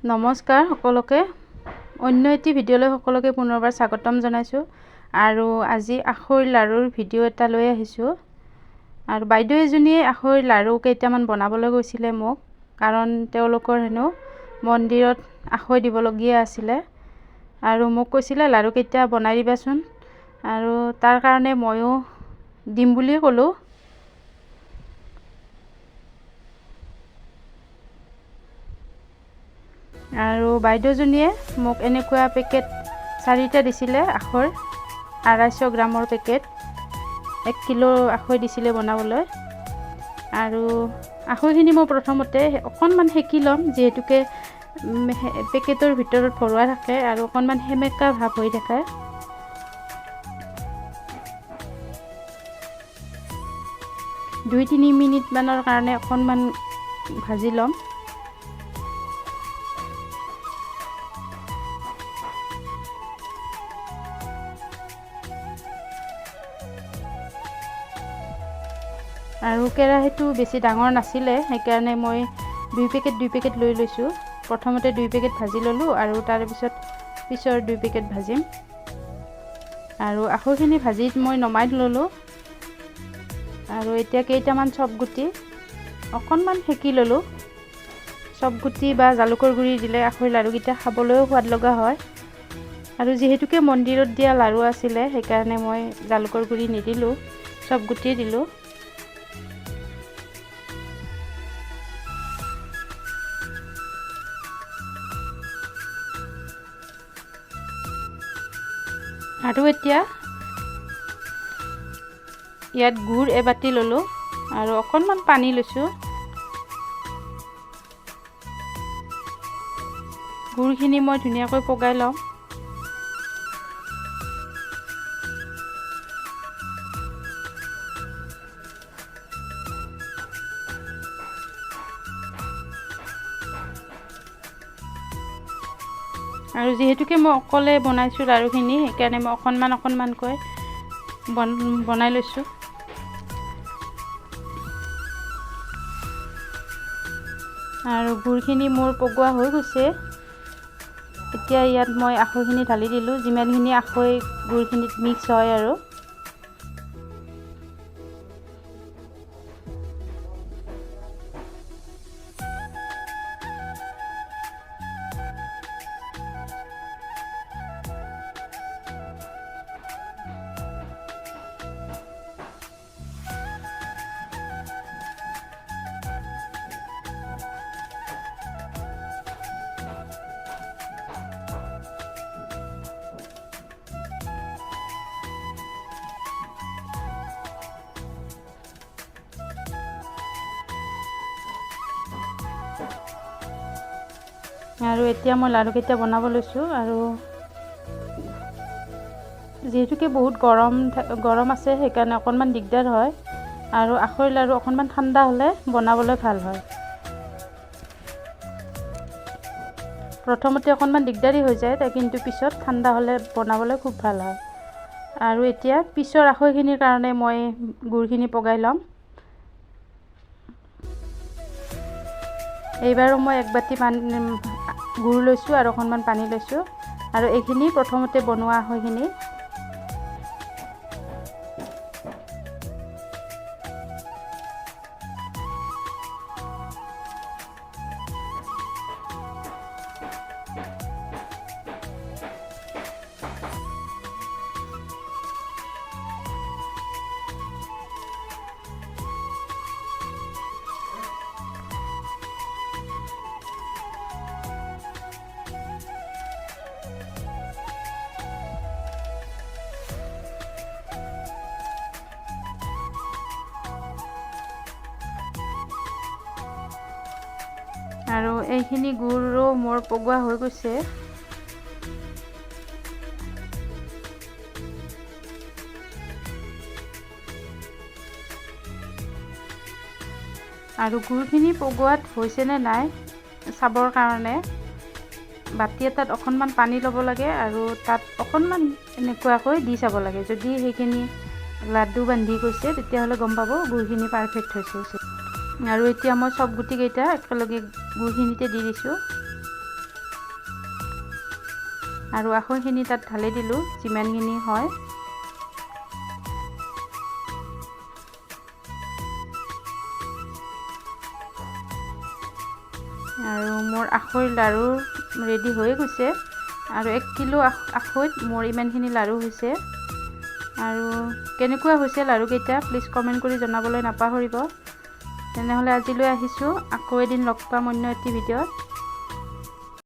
নমস্কাৰ সকলোকে অন্য এটি ভিডিঅ'লৈ সকলোকে পুনৰবাৰ স্বাগতম জনাইছোঁ আৰু আজি আখৈৰ লাৰুৰ ভিডিঅ' এটা লৈ আহিছোঁ আৰু বাইদেউ এজনীয়ে আখৈৰ লাৰু কেইটামান বনাবলৈ কৈছিলে মোক কাৰণ তেওঁলোকৰ হেনো মন্দিৰত আখৈ দিবলগীয়া আছিলে আৰু মোক কৈছিলে লাৰু কেইটা বনাই দিবাচোন আৰু তাৰ কাৰণে ময়ো দিম বুলি ক'লোঁ। আৰু বাইদেউজনীয়ে মোক এনেকুৱা পেকেট 4টা দিছিলে আখৈৰ 250 গ্ৰামৰ পেকেট 1 কিলো আখৈ দিছিলে বনাবলৈ আৰু আখৈখিনি মই প্ৰথমতে অকণমান সেকি ল'ম যিহেতুকে পেকেটৰ ভিতৰত ভৰোৱা থাকে আৰু অকণমান সেমেকা ভাৱ হৈ থাকে। দুই 3 মিনিট মানৰ কাৰণে অকণমান ভাজি ল'ম। আৰু কেৰাহীটো বেছি ডাঙৰ নাছিলে সেইকাৰণে মই 2 পেকেট লৈ লৈছোঁ। প্ৰথমতে 2 পেকেট ভাজি ল'লোঁ আৰু তাৰ পিছৰ 2 পেকেট ভাজিম আৰু আখৈখিনি ভাজি মই নমাই ল'লোঁ আৰু এতিয়া কেইটামান চপগুটি অকণমান সেকি ল'লোঁ। চপগুটি বা জালুকৰ গুড়ি দিলে আখৈ লাৰুকেইটা খাবলৈও সোৱাদ লগা হয় আৰু যিহেতুকে মন্দিৰত দিয়া লাৰু আছিলে সেইকাৰণে মই জালুকৰ গুড়ি নিদিলোঁ, চপগুটি দিলোঁ। আৰু এতিয়া ইয়াত গুড় এবাটি ল'লোঁ আৰু অকণমান পানী লৈছোঁ। গুড়খিনি মই ধুনীয়াকৈ পগাই ল'ম। আৰু যিহেতুকে মই অকলে বনাইছোঁ লাৰুখিনি সেইকাৰণে মই অকণমানকৈ বনাই লৈছোঁ। আৰু গুড়খিনি মোৰ পগোৱা হৈ গৈছে। এতিয়া ইয়াত মই আখৈখিনি ঢালি দিলোঁ যিমানখিনি আখৈ গুড়খিনিত মিক্স হয় আৰু এতিয়া মই লাৰুকেইটা বনাব লৈছোঁ আৰু যিহেতুকে বহুত গৰম আছে সেইকাৰণে অকণমান দিগদাৰ হয় আৰু আখৈৰ লাৰু অকণমান ঠাণ্ডা হ'লে বনাবলৈ ভাল হয়। প্ৰথমতে অকণমান দিগদাৰী হৈ যায় কিন্তু পিছত ঠাণ্ডা হ'লে বনাবলৈ খুব ভাল হয়। আৰু এতিয়া পিছৰ আখৈখিনিৰ কাৰণে মই গুড়খিনি পগাই ল'ম। এইবাৰো মই 1 বাটি গুড় লৈছোঁ আৰু অকণমান পানী লৈছোঁ আৰু এইখিনি প্ৰথমতে বনোৱা আখৈখিনি আৰু এইখিনি গুড়ো মোৰ পগোৱা হৈ গৈছে। আৰু গুড়খিনি পগোৱাত হৈছে নে নাই চাবৰ কাৰণে বাটি এটাত অকণমান পানী ল'ব লাগে আৰু তাত অকণমান এনেকুৱাকৈ দি চাব লাগে। যদি সেইখিনি লাড্ডু বান্ধি গৈছে তেতিয়াহ'লে গম পাব গুড়খিনি পাৰফেক্ট হৈছে। আৰু এতিয়া মই চব গুটিকেইটা একেলগে গুড়খিনিতে দি দিছোঁ। আৰু আখৈখিনি তাত ঢালি দিলোঁ যিমানখিনি হয়। আৰু মোৰ আখৈৰ লাৰু ৰেডি হৈ গৈছে আৰু 1 কিলো আখৈত মোৰ ইমানখিনি লাৰু হৈছে। আৰু কেনেকুৱা হৈছে লাৰুকেইটা প্লিজ কমেণ্ট কৰি জনাবলৈ নাপাহৰিব। তেনেহ'লে আজিলৈ আহিছোঁ, আকৌ এদিন লগ পাম অন্য এটি ভিডিঅ'ত।